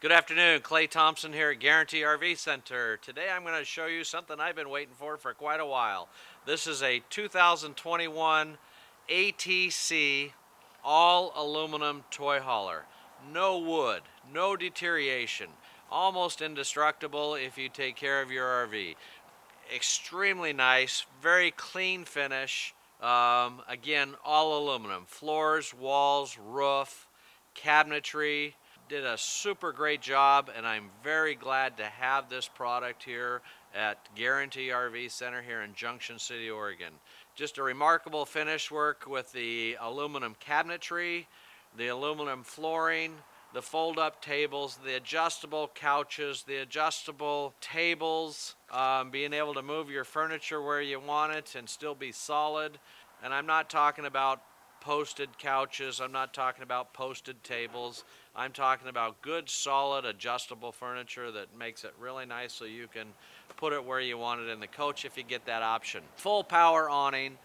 Good afternoon, Clay.Thompson here at Guaranty RV Center. Today I'm going to show you something I've been waiting for quite a while. This is a 2021 ATC all aluminum toy hauler. No wood, no deterioration, almost indestructible if you take care of your RV. Extremely nice, very clean finish. Again, all aluminum. Floors, walls, roof, cabinetry. Did a super great job, and I'm very glad to have this product here at Guaranty RV Center here in Junction City, Oregon. Just a remarkable finish work with the aluminum cabinetry, the aluminum flooring, the fold-up tables, the adjustable couches, the adjustable tables, being able to move your furniture where you want it and still be solid. And I'm not talking about posted couches, I'm not talking about posted tables. I'm talking about good, solid, adjustable furniture that makes it really nice so you can put it where you want it in the coach if you get that option. Full power awning,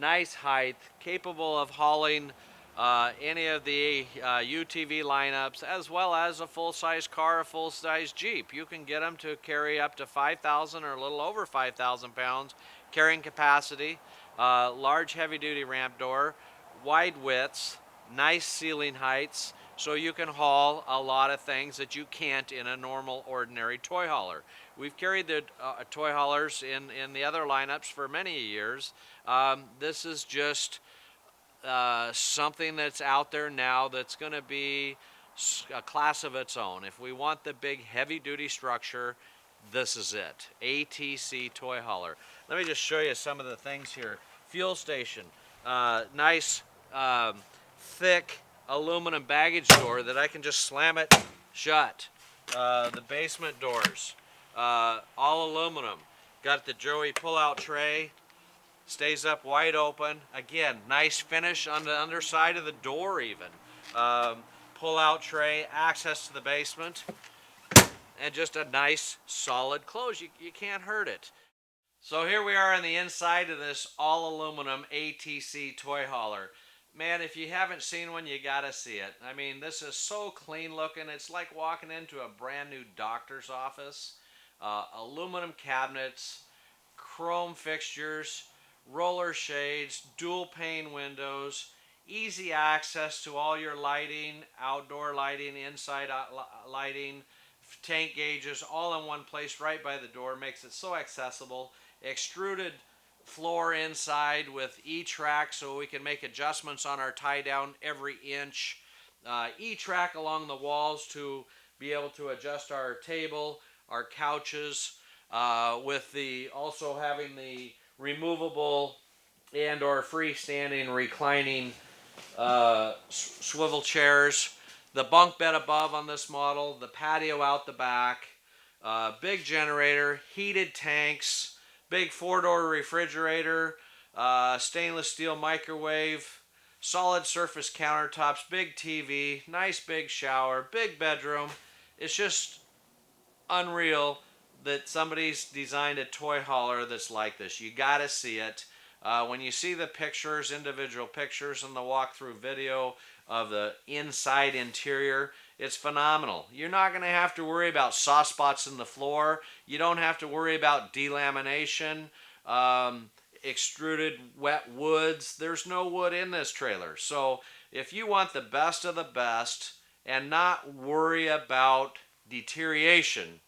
nice height, capable of hauling any of the UTV lineups, as well as a full-size car, a full-size Jeep. You can get them to carry up to 5,000 or a little over 5,000 pounds carrying capacity. Large heavy-duty ramp door, wide widths, nice ceiling heights, so you can haul a lot of things that you can't in a normal, ordinary toy hauler. We've carried the toy haulers in the other lineups for many years. This is just something that's out there now that's going to be a class of its own. If we want the big heavy-duty structure, this is it. ATC toy hauler. Let me just show you some of the things here. Fuel station, nice thick aluminum baggage door that I can just slam it shut. The basement doors, all aluminum. Got the Joey pull-out tray. Stays up wide open. Again, nice finish on the underside of the door even. Pull-out tray, access to the basement, and just a nice solid close. You can't hurt it. So here we are on the inside of this all aluminum ATC toy hauler. Man, if you haven't seen one, you gotta see it. I mean, this is so clean looking. It's like walking into a brand new doctor's office. Aluminum cabinets, chrome fixtures, roller shades, dual pane windows, easy access to all your lighting, outdoor lighting, inside lighting, tank gauges, all in one place right by the door. Makes it so accessible. Extruded floor inside with E-track so we can make adjustments on our tie down every inch. E-track along the walls to be able to adjust our table, our couches, with the also having the removable and or freestanding reclining swivel chairs, the bunk bed above on this model, the patio out the back, big generator, heated tanks, big 4-door refrigerator, stainless steel microwave, solid surface countertops, big TV, nice big shower, big bedroom. It's just unreal that somebody's designed a toy hauler that's like this. You gotta see it. When you see the pictures, individual pictures, and the walkthrough video of the inside interior, it's phenomenal. You're not going to have to worry about soft spots in the floor. You don't have to worry about delamination, extruded wet woods. There's no wood in this trailer. So if you want the best of the best and not worry about deterioration,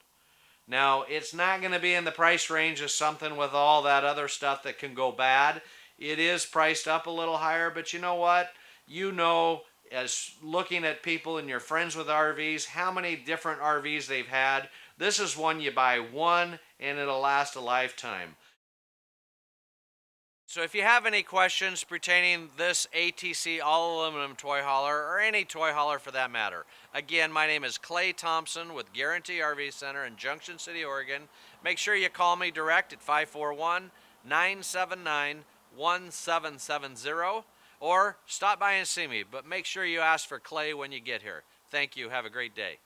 now, it's not going to be in the price range of something with all that other stuff that can go bad. It is priced up a little higher, but you know what? You know, as looking at people and your friends with RVs, how many different RVs they've had. This is one you buy one and it'll last a lifetime. So if you have any questions pertaining this ATC all aluminum toy hauler or any toy hauler for that matter, again, my name is Clay.Thompson with Guaranty RV Center in Junction City, Oregon. Make sure you call me direct at 541-979-1770 or stop by and see me, but make sure you ask for Clay when you get here. Thank you. Have a great day.